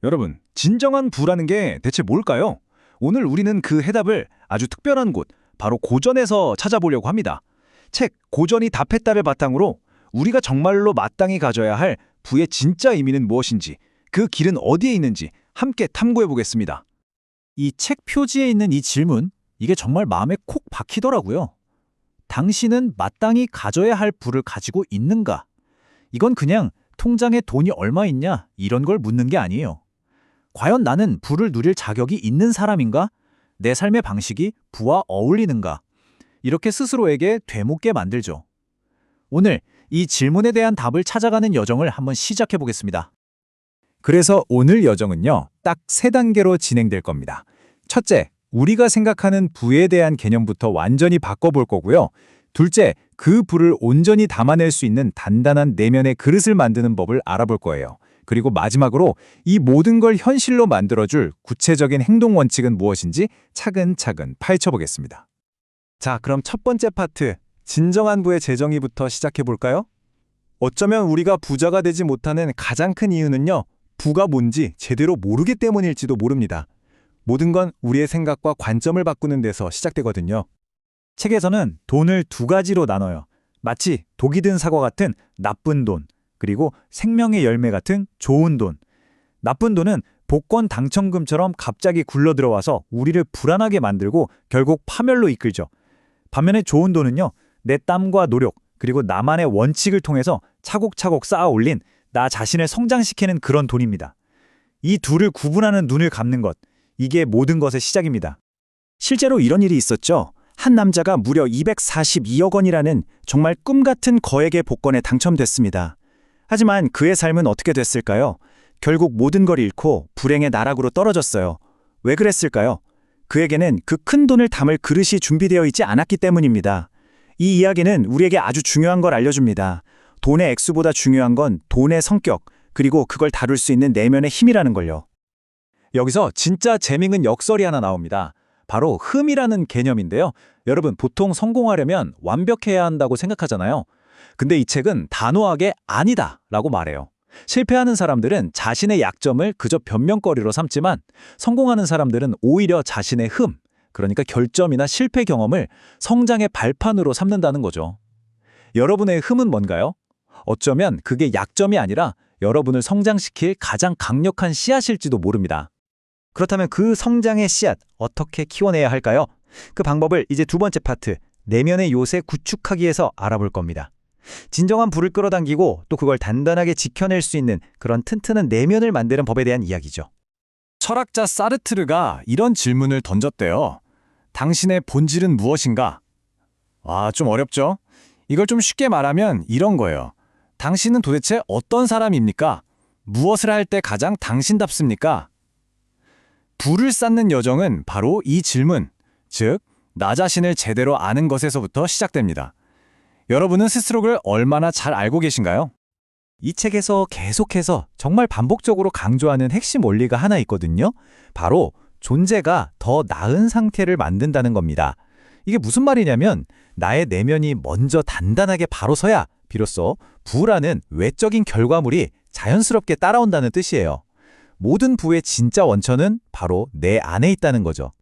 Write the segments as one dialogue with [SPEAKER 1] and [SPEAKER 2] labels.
[SPEAKER 1] 여러분, 진정한 부라는 게 대체 뭘까요? 오늘 우리는 그 해답을 아주 특별한 곳, 바로 고전에서 찾아보려고 합니다. 책 고전이 답했다를 바탕으로 우리가 정말로 마땅히 가져야 할 부의 진짜 의미는 무엇인지, 그 길은 어디에 있는지 함께 탐구해 보겠습니다.
[SPEAKER 2] 이 책 표지에 있는 이 질문, 이게 정말 마음에 콕 박히더라고요. 당신은 마땅히 가져야 할 부를 가지고 있는가? 이건 그냥 통장에 돈이 얼마 있냐 이런 걸 묻는 게 아니에요. 과연 나는 부를 누릴 자격이 있는 사람인가? 내 삶의 방식이 부와 어울리는가? 이렇게 스스로에게 되묻게 만들죠. 오늘 이 질문에 대한 답을 찾아가는 여정을 한번 시작해 보겠습니다. 그래서 오늘 여정은요, 딱 3단계로 진행될 겁니다. 첫째, 우리가 생각하는 부에 대한 개념부터 완전히 바꿔볼 거고요. 둘째, 그 부를 온전히 담아낼 수 있는 단단한 내면의 그릇을 만드는 법을 알아볼 거예요. 그리고 마지막으로 이 모든 걸 현실로 만들어줄 구체적인 행동 원칙은 무엇인지 차근차근 파헤쳐보겠습니다.
[SPEAKER 3] 자, 그럼 첫 번째 파트, 진정한 부의 재정의부터 시작해볼까요? 어쩌면 우리가 부자가 되지 못하는 가장 큰 이유는요, 부가 뭔지 제대로 모르기 때문일지도 모릅니다. 모든 건 우리의 생각과 관점을 바꾸는 데서 시작되거든요.
[SPEAKER 2] 책에서는 돈을 2가지로 나눠요. 마치 독이 든 사과 같은 나쁜 돈, 그리고 생명의 열매 같은 좋은 돈. 나쁜 돈은 복권 당첨금처럼 갑자기 굴러들어와서 우리를 불안하게 만들고 결국 파멸로 이끌죠. 반면에 좋은 돈은요, 내 땀과 노력, 그리고 나만의 원칙을 통해서 차곡차곡 쌓아 올린 나 자신을 성장시키는 그런 돈입니다. 이 둘을 구분하는 눈을 감는 것, 이게 모든 것의 시작입니다. 실제로 이런 일이 있었죠. 한 남자가 무려 242억 원이라는 정말 꿈같은 거액의 복권에 당첨됐습니다. 하지만 그의 삶은 어떻게 됐을까요? 결국 모든 걸 잃고 불행의 나락으로 떨어졌어요. 왜 그랬을까요? 그에게는 그 큰 돈을 담을 그릇이 준비되어 있지 않았기 때문입니다. 이 이야기는 우리에게 아주 중요한 걸 알려줍니다. 돈의 액수보다 중요한 건 돈의 성격, 그리고 그걸 다룰 수 있는 내면의 힘이라는 걸요. 여기서 진짜 재미있는 역설이 하나 나옵니다. 바로 흠이라는 개념인데요. 여러분, 보통 성공하려면 완벽해야 한다고 생각하잖아요. 근데 이 책은 단호하게 아니다 라고 말해요. 실패하는 사람들은 자신의 약점을 그저 변명거리로 삼지만 성공하는 사람들은 오히려 자신의 흠, 그러니까 결점이나 실패 경험을 성장의 발판으로 삼는다는 거죠. 여러분의 흠은 뭔가요? 어쩌면 그게 약점이 아니라 여러분을 성장시킬 가장 강력한 씨앗일지도 모릅니다. 그렇다면 그 성장의 씨앗 어떻게 키워내야 할까요? 그 방법을 이제 두 번째 파트, 내면의 요새 구축하기에서 알아볼 겁니다. 진정한 부를 끌어당기고 또 그걸 단단하게 지켜낼 수 있는 그런 튼튼한 내면을 만드는 법에 대한 이야기죠. 철학자 사르트르가 이런 질문을 던졌대요. 당신의 본질은 무엇인가? 좀 어렵죠? 이걸 좀 쉽게 말하면 이런 거예요. 당신은 도대체 어떤 사람입니까? 무엇을 할 때 가장 당신답습니까? 부를 쌓는 여정은 바로 이 질문, 즉, 나 자신을 제대로 아는 것에서부터 시작됩니다. 여러분은 스스로를 얼마나 잘 알고 계신가요? 이 책에서 계속해서 정말 반복적으로 강조하는 핵심 원리가 하나 있거든요. 바로 존재가 더 나은 상태를 만든다는 겁니다. 이게 무슨 말이냐면 나의 내면이 먼저 단단하게 바로 서야 비로소 부라는 외적인 결과물이 자연스럽게 따라온다는 뜻이에요. 모든 부의 진짜 원천은 바로 내 안에 있다는 거죠.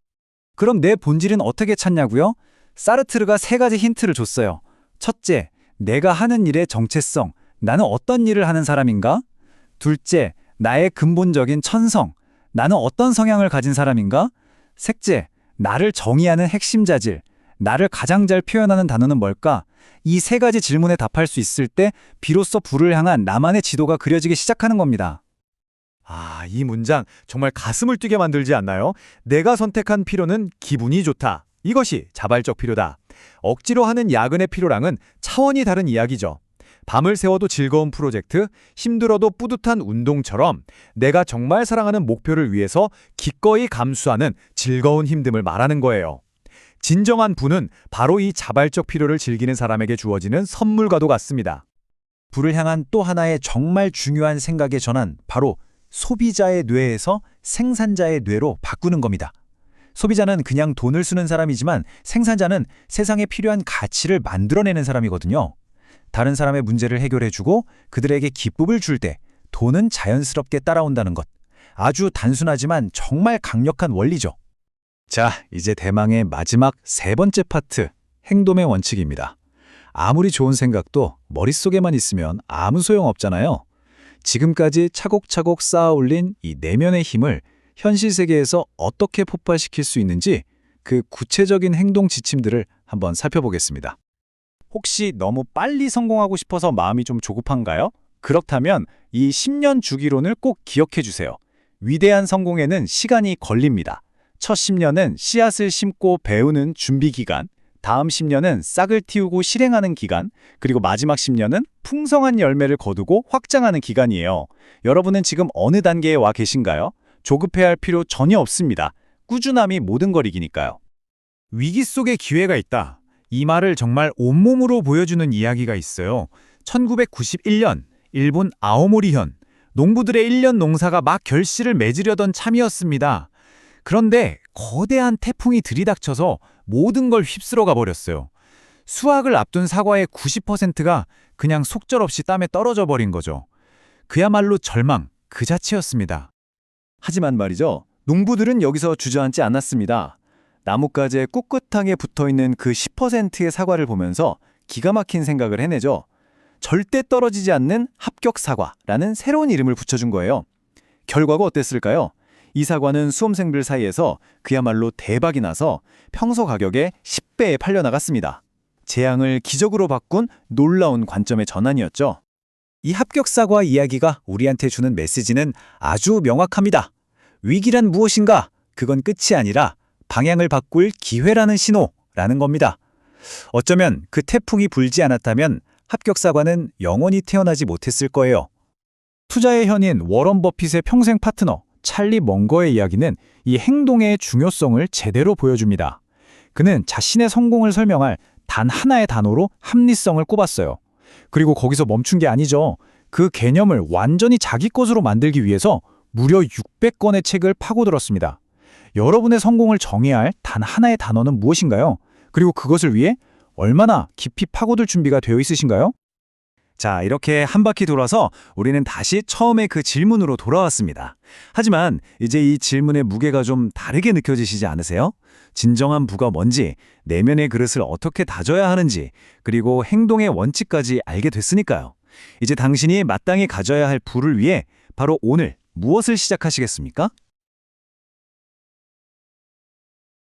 [SPEAKER 2] 그럼 내 본질은 어떻게 찾냐고요? 사르트르가 3가지 힌트를 줬어요. 첫째, 내가 하는 일의 정체성, 나는 어떤 일을 하는 사람인가? 둘째, 나의 근본적인 천성, 나는 어떤 성향을 가진 사람인가? 셋째, 나를 정의하는 핵심 자질, 나를 가장 잘 표현하는 단어는 뭘까? 이 3가지 질문에 답할 수 있을 때 비로소 부를 향한 나만의 지도가 그려지기 시작하는 겁니다.
[SPEAKER 3] 이 문장 정말 가슴을 뛰게 만들지 않나요? 내가 선택한 필요는 기분이 좋다. 이것이 자발적 필요다. 억지로 하는 야근의 필요랑은 차원이 다른 이야기죠. 밤을 새워도 즐거운 프로젝트, 힘들어도 뿌듯한 운동처럼 내가 정말 사랑하는 목표를 위해서 기꺼이 감수하는 즐거운 힘듦을 말하는 거예요. 진정한 부는 바로 이 자발적 필요를 즐기는 사람에게 주어지는 선물과도 같습니다.
[SPEAKER 2] 부를 향한 또 하나의 정말 중요한 생각의 전환, 바로 소비자의 뇌에서 생산자의 뇌로 바꾸는 겁니다. 소비자는 그냥 돈을 쓰는 사람이지만 생산자는 세상에 필요한 가치를 만들어내는 사람이거든요. 다른 사람의 문제를 해결해주고 그들에게 기쁨을 줄 때 돈은 자연스럽게 따라온다는 것.
[SPEAKER 1] 아주 단순하지만 정말 강력한 원리죠. 자, 이제 대망의 마지막 세 번째 파트, 행동의 원칙입니다. 아무리 좋은 생각도 머릿속에만 있으면 아무 소용 없잖아요. 지금까지 차곡차곡 쌓아 올린 이 내면의 힘을 현실 세계에서 어떻게 폭발시킬 수 있는지 그 구체적인 행동 지침들을 한번 살펴보겠습니다. 혹시 너무 빨리 성공하고 싶어서 마음이 좀 조급한가요? 그렇다면 이 10년 주기론을 꼭 기억해 주세요. 위대한 성공에는 시간이 걸립니다. 첫 10년은 씨앗을 심고 배우는 준비 기간, 다음 10년은 싹을 틔우고 실행하는 기간, 그리고 마지막 10년은 풍성한 열매를 거두고 확장하는 기간이에요. 여러분은 지금 어느 단계에 와 계신가요? 조급해야 할 필요 전혀 없습니다. 꾸준함이 모든 걸 이기니까요.
[SPEAKER 2] 위기 속에 기회가 있다. 이 말을 정말 온몸으로 보여주는 이야기가 있어요. 1991년 일본 아오모리현 농부들의 1년 농사가 막 결실을 맺으려던 참이었습니다. 그런데 거대한 태풍이 들이닥쳐서 모든 걸 휩쓸어 가버렸어요. 수확을 앞둔 사과의 90%가 그냥 속절없이 땀에 떨어져 버린 거죠. 그야말로 절망 그 자체였습니다.
[SPEAKER 1] 하지만 말이죠. 농부들은 여기서 주저앉지 않았습니다. 나뭇가지에 꿋꿋하게 붙어있는 그 10%의 사과를 보면서 기가 막힌 생각을 해내죠. 절대 떨어지지 않는 합격 사과라는 새로운 이름을 붙여준 거예요. 결과가 어땠을까요? 이 사과는 수험생들 사이에서 그야말로 대박이 나서 평소 가격의 10배에 팔려나갔습니다. 재앙을 기적으로 바꾼 놀라운 관점의 전환이었죠. 이 합격 사과 이야기가 우리한테 주는 메시지는 아주 명확합니다. 위기란 무엇인가? 그건 끝이 아니라 방향을 바꿀 기회라는 신호라는 겁니다. 어쩌면 그 태풍이 불지 않았다면 합격 사과는 영원히 태어나지 못했을 거예요. 투자의 현인 워런 버핏의 평생 파트너 찰리 멍거의 이야기는 이 행동의 중요성을 제대로 보여줍니다. 그는 자신의 성공을 설명할 단 하나의 단어로 합리성을 꼽았어요. 그리고 거기서 멈춘 게 아니죠. 그 개념을 완전히 자기 것으로 만들기 위해서 무려 600권의 책을 파고들었습니다. 여러분의 성공을 정해야 할 단 하나의 단어는 무엇인가요? 그리고 그것을 위해 얼마나 깊이 파고들 준비가 되어 있으신가요? 자, 이렇게 한 바퀴 돌아서 우리는 다시 처음에 그 질문으로 돌아왔습니다. 하지만 이제 이 질문의 무게가 좀 다르게 느껴지시지 않으세요? 진정한 부가 뭔지, 내면의 그릇을 어떻게 다져야 하는지, 그리고 행동의 원칙까지 알게 됐으니까요. 이제 당신이 마땅히 가져야 할 부를 위해 바로 오늘 무엇을 시작하시겠습니까?